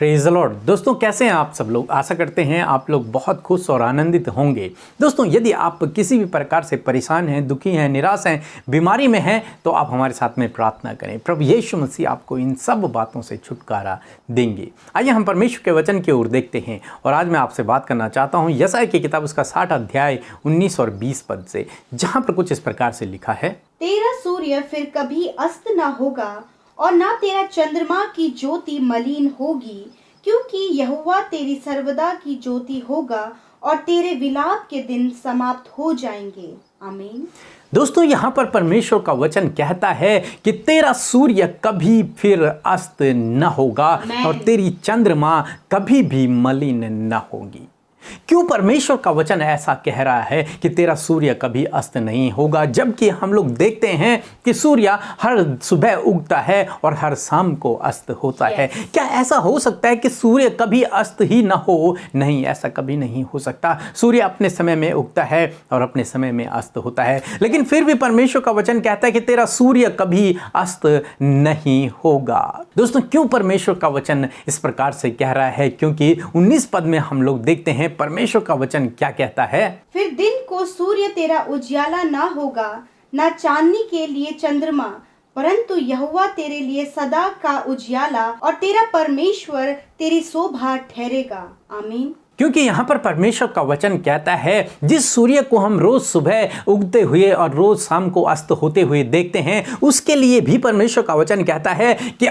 Praise the Lord. दोस्तों कैसे हैं आप सब लोग? आशा करते हैं आप लोग बहुत खुश और आनंदित होंगे। दोस्तों यदि आप किसी भी प्रकार से परेशान हैं, दुखी हैं, निराश हैं, बीमारी में हैं, तो आप हमारे साथ में प्रार्थना करें। प्रभु यीशु मसीह आपको इन सब बातों से छुटकारा देंगे। आइए हम परमेश्वर के वचन की ओर देखते हैं और आज मैं आपसे बात करना चाहता हूँ यशायाह की किताब उसका 60 अध्याय 19 और 20 पद से, जहाँ पर कुछ इस प्रकार से लिखा है। तेरा सूर्य फिर कभी अस्त न होगा और ना तेरा चंद्रमा की ज्योति मलिन होगी, क्योंकि यहोवा तेरी सर्वदा की ज्योति होगा और तेरे विलाप के दिन समाप्त हो जाएंगे। आमीन। दोस्तों यहाँ पर परमेश्वर का वचन कहता है कि तेरा सूर्य कभी फिर अस्त न होगा और तेरी चंद्रमा कभी भी मलिन न होगी। क्यों परमेश्वर का वचन ऐसा कह रहा है कि तेरा सूर्य कभी अस्त नहीं होगा, जबकि हम लोग देखते हैं कि सूर्य हर सुबह उगता है और हर शाम को अस्त होता है। क्या ऐसा हो सकता है कि सूर्य कभी अस्त ही ना हो? नहीं, ऐसा कभी नहीं हो सकता। सूर्य अपने समय में उगता है और अपने समय में अस्त होता है, लेकिन फिर भी परमेश्वर का वचन कहता है कि तेरा सूर्य कभी अस्त नहीं होगा। दोस्तों क्यों परमेश्वर का वचन इस प्रकार से कह रहा है? क्योंकि 19 पद में हम लोग देखते हैं परमेश्वर का वचन क्या कहता है। फिर दिन को सूर्य तेरा उजियाला ना होगा, ना चांदनी के लिए चंद्रमा, परंतु यहोवा तेरे लिए सदा का उजियाला और तेरा परमेश्वर तेरी शोभा ठहरेगा। आमीन। क्योंकि यहाँ पर परमेश्वर का वचन कहता है जिस सूर्य को हम रोज सुबह उगते हुए और रोज शाम को अस्त होते हुए देखते हैं, उसके लिए भी परमेश्वर का वचन कहता है कि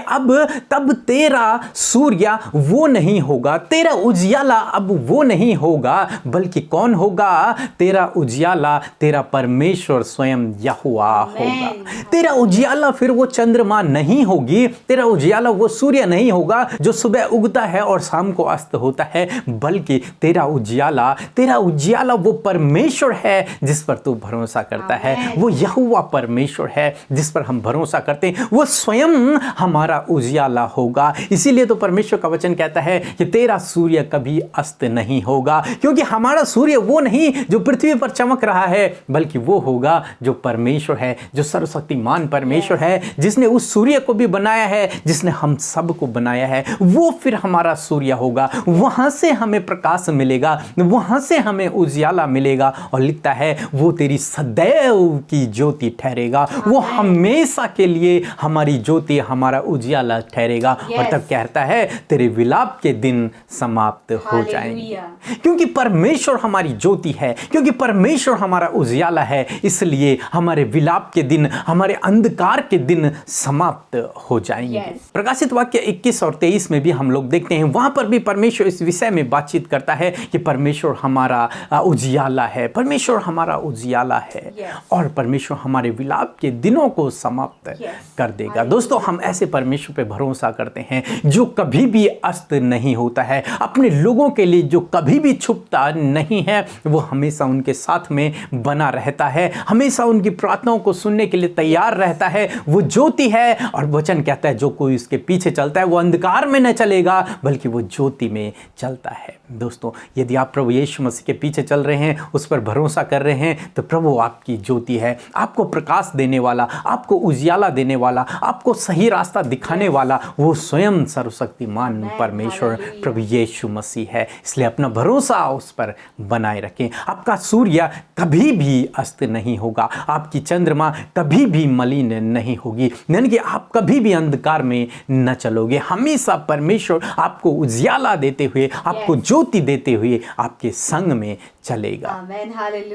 तब तेरा सूर्य वो नहीं होगा, तेरा उजियाला अब वो नहीं होगा, बल्कि कौन होगा? तेरा उजियाला तेरा परमेश्वर स्वयं यहोवा होगा। तेरा उजियाला फिर वो चंद्रमा नहीं होगी, तेरा उजियाला वो सूर्य नहीं होगा जो सुबह उगता है और शाम को अस्त होता है, बल्कि तेरा उजियाला वो परमेश्वर है जिस पर तू भरोसा करता है। वो यहोवा परमेश्वर है जिस पर हम भरोसा करते हैं, वो स्वयं हमारा उजियाला होगा। इसीलिए तो परमेश्वर का वचन कहता है कि तेरा सूर्य कभी अस्त नहीं होगा, क्योंकि हमारा सूर्य वो नहीं जो पृथ्वी पर चमक रहा है, बल्कि वो होगा जो परमेश्वर है, जो सर्वशक्तिमान परमेश्वर है, जिसने उस सूर्य को भी बनाया है, जिसने हम सबको बनाया है। वो फिर हमारा सूर्य होगा, वहां से हमें प्रकाश मिलेगा, वहां से हमें उजियाला मिलेगा। और लिखता है वो तेरी सदैव की ज्योति ठहरेगा, वो हमेशा के लिए हमारी ज्योति, हमारा उजियाला ठहरेगा। और तब कहता है तेरे विलाप के दिन समाप्त हो जाएंगे। क्योंकि परमेश्वर हमारी ज्योति है, क्योंकि परमेश्वर हमारा उजियाला है, इसलिए हमारे विलाप के दिन, हमारे अंधकार के दिन समाप्त हो जाएंगे। प्रकाशित वाक्य 21 और 23 में भी हम लोग देखते हैं, वहां पर भी परमेश्वर इस विषय में बातचीत करता है कि परमेश्वर हमारा उजियाला है, परमेश्वर हमारा उजियाला है और परमेश्वर हमारे विलाप के दिनों को समाप्त कर देगा। दोस्तों हम ऐसे परमेश्वर पे भरोसा करते हैं जो कभी भी अस्त नहीं होता है, अपने लोगों के लिए जो कभी भी छुपता नहीं है, वो हमेशा उनके साथ में बना रहता है, हमेशा उनकी प्रार्थनाओं को सुनने के लिए तैयार रहता है। वो ज्योति है और वचन कहता है जो कोई उसके पीछे चलता है वो अंधकार में न चलेगा, बल्कि वो ज्योति में चलता है। दोस्तों यदि आप प्रभु यीशु मसीह के पीछे चल रहे हैं, उस पर भरोसा कर रहे हैं, तो प्रभु आपकी ज्योति है, आपको प्रकाश देने वाला, आपको उजियाला देने वाला, आपको सही रास्ता दिखाने वाला वो स्वयं सर्वशक्तिमान परमेश्वर प्रभु यीशु मसीह है। इसलिए अपना भरोसा उस पर बनाए रखें। आपका सूर्य कभी भी अस्त नहीं होगा, आपकी चंद्रमा कभी भी मलिन नहीं होगी, यानी कि आप कभी भी अंधकार में न चलोगे। हमेशा परमेश्वर आपको उजियाला देते हुए, आपको ज्योति देते हुए आपके संग में चलेगा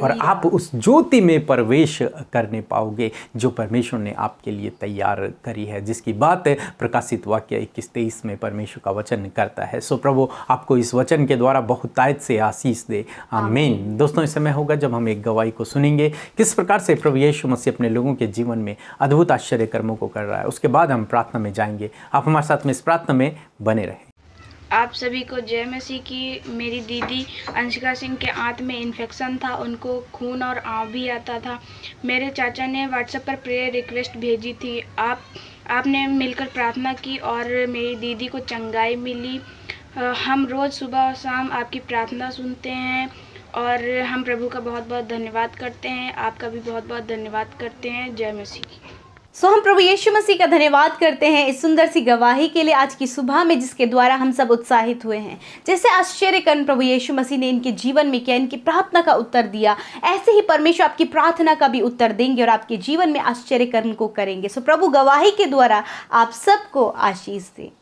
और आप उस ज्योति में प्रवेश करने पाओगे जो परमेश्वर ने आपके लिए तैयार करी है, जिसकी बात प्रकाशित वाक्य 21-23 में परमेश्वर का वचन करता है। सो प्रभु आपको इस वचन के द्वारा बहुतायत से आशीष दे। आमीन। दोस्तों इस समय होगा जब हम एक गवाही को सुनेंगे किस प्रकार से प्रभु यीशु मसीह अपने लोगों के जीवन में अद्भुत आश्चर्य कर्मों को कर रहा है। उसके बाद हम प्रार्थना में जाएंगे। आप हमारे साथ में इस प्रार्थना में बने रहें। आप सभी को जय मसीह की। मेरी दीदी अंशिका सिंह के आंत में इन्फेक्शन था, उनको खून और आँव भी आता था। मेरे चाचा ने व्हाट्सएप पर प्रेयर रिक्वेस्ट भेजी थी, आपने मिलकर प्रार्थना की और मेरी दीदी को चंगाई मिली। हम रोज़ सुबह और शाम आपकी प्रार्थना सुनते हैं और हम प्रभु का बहुत बहुत धन्यवाद करते हैं। आपका भी बहुत बहुत धन्यवाद करते हैं। जय मसीह की। सो हम प्रभु यीशु मसीह का धन्यवाद करते हैं इस सुंदर सी गवाही के लिए आज की सुबह में, जिसके द्वारा हम सब उत्साहित हुए हैं। जैसे आश्चर्य कर्म प्रभु यीशु मसीह ने इनके जीवन में किया, इनकी प्रार्थना का उत्तर दिया, ऐसे ही परमेश्वर आपकी प्रार्थना का भी उत्तर देंगे और आपके जीवन में आश्चर्य कर्म को करेंगे। सो प्रभु गवाही के द्वारा आप सबको आशीष दे।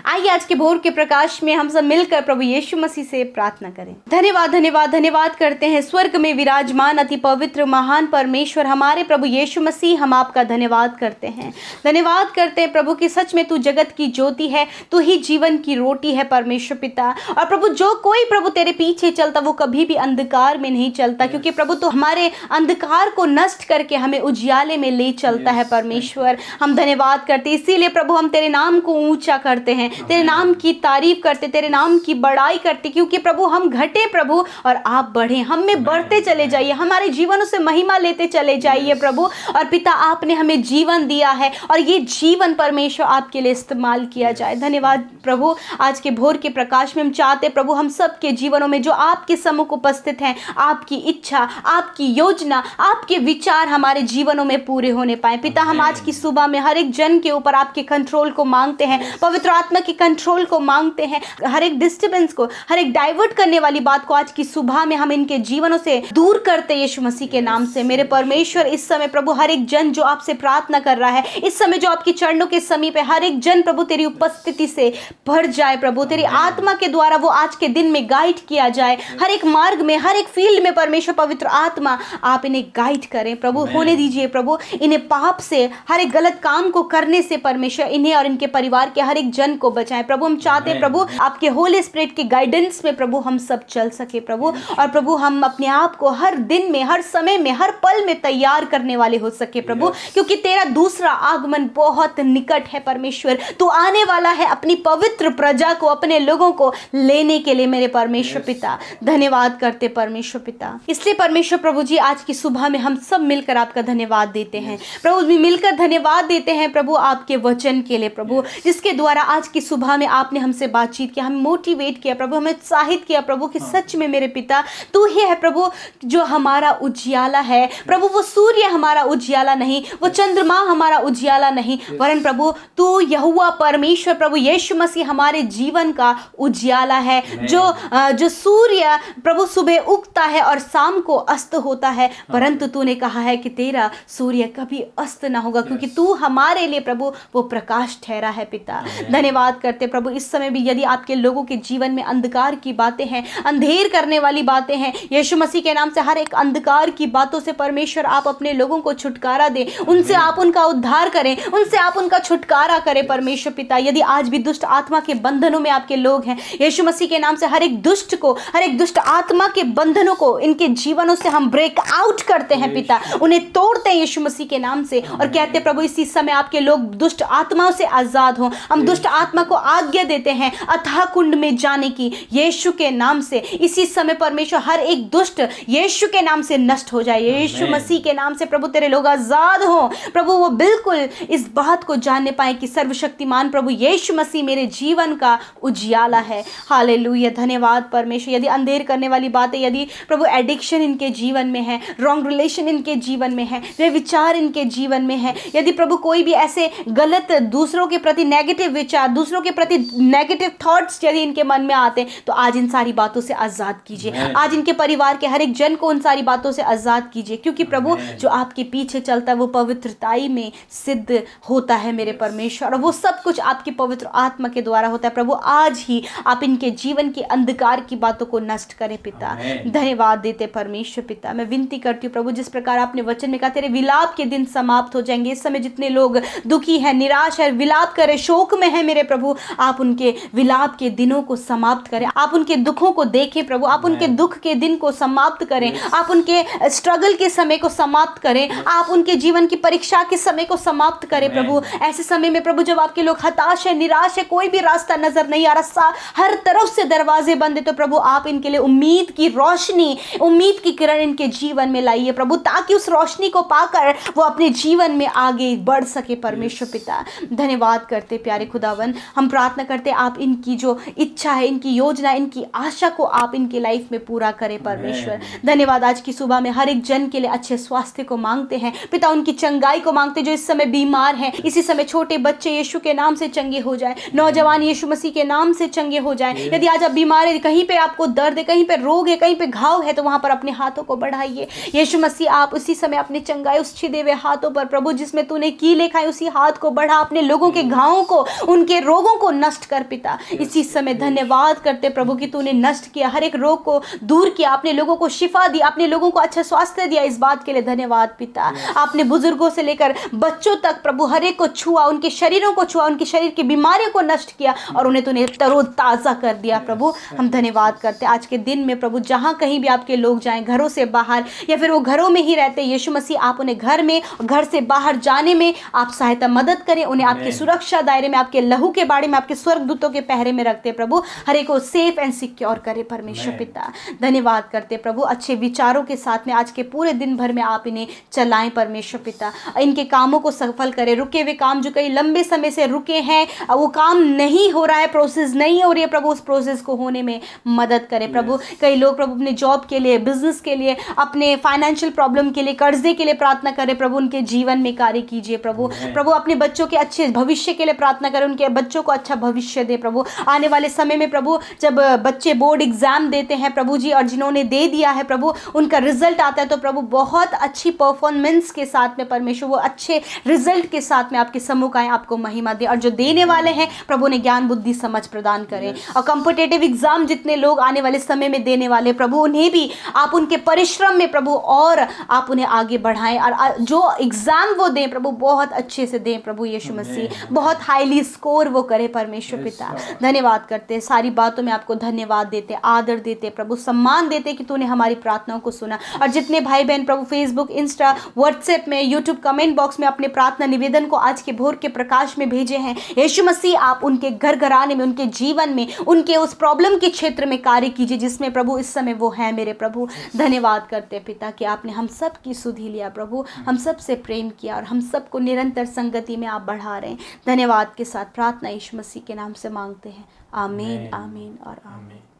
आइए आज के भोर के प्रकाश में हम सब मिलकर प्रभु यीशु मसीह से प्रार्थना करें। धन्यवाद धन्यवाद धन्यवाद करते हैं स्वर्ग में विराजमान अति पवित्र महान परमेश्वर हमारे प्रभु यीशु मसीह, हम आपका धन्यवाद करते हैं। धन्यवाद करते हैं प्रभु कि सच में तू जगत की ज्योति है, तू ही जीवन की रोटी है परमेश्वर पिता। और प्रभु जो कोई प्रभु तेरे पीछे चलता वो कभी भी अंधकार में नहीं चलता, क्योंकि प्रभु तो हमारे अंधकार को नष्ट करके हमें उजियाले में ले चलता है परमेश्वर। हम धन्यवाद करते, इसीलिए प्रभु हम तेरे नाम को ऊंचा करते हैं, तेरे नाम की तारीफ करते, तेरे नाम की बड़ाई करते, क्योंकि प्रभु हम घटे प्रभु और आप बढ़े, हम में बढ़ते चले जाइए, हमारे जीवनों से महिमा लेते चले जाइए प्रभु। और पिता आपने हमें जीवन दिया है और ये जीवन परमेश्वर आपके लिए इस्तेमाल किया जाए। धन्यवाद प्रभु, आज के भोर के प्रकाश में हम चाहते प्रभु हम सब के जीवनों में जो आपके सम्मुख उपस्थित हैं, आपकी इच्छा, आपकी योजना, आपके विचार हमारे जीवनों में पूरे होने पाए। पिता हम आज की सुबह में हर एक जन के ऊपर आपके कंट्रोल को मांगते हैं, पवित्र आत्मा के कंट्रोल को मांगते हैं, हर एक डिस्टर्बेंस को, हर एक डाइवर्ट करने वाली बात को आज की सुबह में हम इनके जीवनों से दूर करते यीशु मसीह के नाम से। मेरे परमेश्वर इस समय प्रभु हर एक जन जो आपसे प्रार्थना कर रहा है, इस समय जो आपके चरणों के समीप है, हर एक जन प्रभु तेरी उपस्थिति से भर जाए प्रभु, तेरी आत्मा के द्वारा वो आज के दिन में गाइड किया जाए, हर एक मार्ग में, हर एक फील्ड में परमेश्वर पवित्र आत्मा आप इन्हें गाइड करें प्रभु। होने दीजिए प्रभु इन्हें पाप से, हर एक गलत काम को करने से परमेश्वर इन्हें और इनके परिवार के हर एक जन को बचाएं प्रभु। हम चाहते हैं प्रभु आपके होली स्पिरिट के गाइडेंस में प्रभु हम सब चल सके प्रभु, और प्रभु हम अपने आप को हर दिन में, हर समय में, हर पल में तैयार करने वाले हो सके प्रभु, क्योंकि तेरा दूसरा आगमन बहुत निकट है परमेश्वर। तू आने वाला है अपनी पवित्र प्रजा को, अपने लोगों को लेने के लिए मेरे परमेश्वर पिता। धन्यवाद करते परमेश्वर पिता। इसलिए परमेश्वर प्रभु जी आज की सुबह में हम सब मिलकर आपका धन्यवाद देते हैं प्रभु, भी मिलकर धन्यवाद देते हैं प्रभु आपके वचन के लिए प्रभु, जिसके द्वारा आज की सुबह में आपने हमसे बातचीत किया, हमें मोटिवेट किया प्रभु, हमें उत्साहित किया प्रभु कि सच में मेरे पिता तू ही है प्रभु जो हमारा उजियाला है प्रभु। वो सूर्य हमारा उजियाला नहीं, वो चंद्रमा हमारा उजियाला नहीं, वरन प्रभु तू यहोवा परमेश्वर प्रभु यीशु मसीह हमारे जीवन का उजियाला है। जो सूर्य प्रभु सुबह उगता है और शाम को अस्त होता है, परंतु तूने कहा है कि तेरा सूर्य कभी अस्त ना होगा, क्योंकि तू हमारे लिए प्रभु वो प्रकाश ठहरा है पिता। धन्यवाद करते प्रभु इस समय भी यदि आपके लोगों के जीवन में अंधकार की बातें हैं, अंधेर करने वाली बातें हैं, यीशु मसीह के नाम से हर एक अंधकार की बातों से परमेश्वर आप अपने लोगों को छुटकारा दें, उनसे आप उनका उद्धार करें, उनसे आप उनका छुटकारा करें परमेश्वर पिता। यदि आज भी दुष्ट आत्मा के बंधनों में आपके लोग हैं, यीशु मसीह के नाम से हर एक दुष्ट को, हर एक दुष्ट आत्मा के बंधनों को इनके जीवनों से हम ब्रेक आउट करते हैं पिता, उन्हें तोड़ते हैं यीशु मसीह के नाम से, और कहते प्रभु इसी समय आपके लोग दुष्ट आत्माओं से आजाद हों। हम दुष्ट आत्मा को आज्ञा देते हैं अथाह कुंड में जाने की यीशु के नाम से। इसी समय परमेश्वर हर एक दुष्ट यीशु के नाम से नष्ट हो जाए, यीशु मसीह के नाम से प्रभु तेरे लोग आजाद हो प्रभु, वो बिल्कुल इस बात को जानने पाए कि सर्वशक्तिमान प्रभु यीशु मसीह मेरे जीवन का उजियाला है। हालेलुया, धन्यवाद परमेश्वर। यदि अंधेर करने वाली बातें, यदि प्रभु एडिक्शन इनके जीवन में है, रॉन्ग रिलेशन इनके जीवन में है, वे विचार इनके जीवन में है, यदि प्रभु कोई भी ऐसे गलत दूसरों के प्रति नेगेटिव विचार, दूसरों के प्रति नेगेटिव थॉट्स यदि इनके मन में आते हैं, तो आज इन सारी बातों से आजाद कीजिए, आज इनके परिवार के हर एक जन को उन सारी बातों से आजाद कीजिए, क्योंकि प्रभु जो आपके पीछे चलता है वो पवित्रताई में सिद्ध होता है मेरे परमेश्वर, और वो सब कुछ आपकी पवित्र आत्मा के द्वारा होता है प्रभु। आज ही आप इनके जीवन के अंधकार की बातों को नष्ट करें पिता। धन्यवाद देते परमेश्वर पिता। मैं विनती करती हूँ प्रभु, जिस प्रकार आपने वचन में कहा तेरे विलाप के दिन समाप्त हो जाएंगे, इस समय जितने लोग दुखी है, निराश है, विलाप करे, शोक में है मेरे प्रभु, आप उनके विलाप के दिनों को समाप्त करें, आप उनके दुखों को देखें प्रभु, आप उनके दुख के दिन को समाप्त करें, आप उनके स्ट्रगल के समय को समाप्त करें, आप उनके जीवन की परीक्षा के समय को समाप्त करें प्रभु। ऐसे समय में प्रभु जब आपके लोग हताश है, निराश है, कोई भी रास्ता नजर नहीं आ रहा, हर तरफ से दरवाजे बंद है, तो प्रभु आप इनके लिए उम्मीद की रोशनी, उम्मीद की किरण इनके जीवन में लाइए प्रभु, ताकि उस रोशनी को पाकर वो अपने जीवन में आगे बढ़ सके परमेश्वर पिता। धन्यवाद करते प्यारे खुदावन, हम प्रार्थना करते हैं आप इनकी जो इच्छा है, इनकी योजना, इनकी आशा को आप इनकी लाइफ में पूरा करें परमेश्वर। धन्यवाद, आज की सुबह में हर एक जन के लिए अच्छे स्वास्थ्य को मांगते हैं पिता, उनकी चंगाई को मांगते जो इस समय बीमार हैं। इसी समय छोटे बच्चे यीशु के नाम से चंगे हो जाए, नौजवान यीशु मसीह के नाम से चंगे हो जाए। यदि आज आप बीमार है, कहीं पे आपको दर्द है, कहीं पे रोग है, कहीं पे घाव है, तो वहां पर अपने हाथों को बढ़ाइए। यीशु मसीह आप उसी समय अपने चंगाई उस छिदे हुए हाथों पर प्रभु जिसमें तूने की लिखा है उसी हाथ को बढ़ा, अपने लोगों के घावों को, उनके रोगों को नष्ट कर पिता। इसी समय धन्यवाद करते प्रभु कि तूने नष्ट किया, हर एक रोग को दूर किया, अपने लोगों को शिफा दी, अपने लोगों को अच्छा स्वास्थ्य दिया। इस बात के लिए धन्यवाद पिता। आपने बुजुर्गों से लेकर बच्चों तक प्रभु हर एक को छुआ, उनके शरीरों को छुआ, उनके शरीर की बीमारियों को नष्ट किया और उन्हें तूने तरोताजा कर दिया। प्रभु हम धन्यवाद करते आज के दिन में प्रभु, जहां कहीं भी आपके लोग जाएं, घरों से बाहर या फिर वो घरों में ही रहते, यीशु मसीह आप उन्हें घर में, घर से बाहर जाने में आप सहायता मदद करें, उन्हें आपके सुरक्षा दायरे में, आपके लहू के बाड़े में, आपके स्वर्गदूतों के पहरे में रखते प्रभु, हर एक को सेफ एंड सिक्योर करे परमेश्वर पिता। धन्यवाद करते प्रभु, अच्छे विचारों के साथ में आज के पूरे दिन भर में आप इन्हें चलाएं परमेश्वर पिता, इनके कामों को सफल करें। रुके हुए काम जो कई लंबे समय से रुके हैं, वो काम नहीं हो रहा है, प्रोसेस नहीं हो रही है प्रभु, उस प्रोसेस को होने में मदद करें प्रभु। कई लोग प्रभु अपने जॉब के लिए, बिजनेस के लिए, अपने फाइनेंशियल प्रॉब्लम के लिए, कर्जे के लिए प्रार्थना करें प्रभु, उनके जीवन में कार्य कीजिए प्रभु। प्रभु अपने बच्चों के अच्छे भविष्य के लिए प्रार्थना करें, उनके बच्चों को अच्छा भविष्य दे प्रभु। आने वाले समय में प्रभु जब बच्चे बोर्ड एग्जाम देते हैं प्रभु जी, और जिन्होंने दे दिया है प्रभु, उनका रिजल्ट आता है तो प्रभु बहुत अच्छी परफॉर्मेंस के साथ में परमेश्वर वो अच्छे रिजल्ट के साथ में आपके सम्मुख आए, आपको महिमा दे। और जो देने वाले हैं प्रभु ने ज्ञान बुद्धि समझ प्रदान करें। और कॉम्पिटिटिव एग्जाम जितने लोग आने वाले समय में देने वाले प्रभु, उन्हें भी आप उनके परिश्रम में प्रभु और आप उन्हें आगे बढ़ाएं, और जो एग्जाम वो दें प्रभु बहुत अच्छे से दें प्रभु यीशु मसीह, बहुत हाईली स्कोर वो करे परमेश्वर पिता। धन्यवाद करते हैं, सारी बातों में आपको धन्यवाद देते, आदर देते प्रभु, सम्मान देते कि तूने हमारी प्रार्थनाओं को सुना। और जितने भाई बहन प्रभु फेसबुक, इंस्टा, व्हाट्सएप में, यूट्यूब कमेंट बॉक्स में अपने प्रार्थना निवेदन को आज के भोर के प्रकाश में भेजे हैं, यीशु मसीह आप उनके घर घराने में, उनके जीवन में, उनके उस प्रॉब्लम के क्षेत्र में कार्य कीजिए जिसमें प्रभु इस समय वो है मेरे प्रभु। धन्यवाद करते पिता कि आपने हम सब की सुधि लिया प्रभु, हम सब से प्रेम किया और हम सबको निरंतर संगति में आप बढ़ा रहे हैं। धन्यवाद के साथ प्रार्थना यीशु मसीह के नाम से मांगते हैं, आमीन, आमीन और आमीन।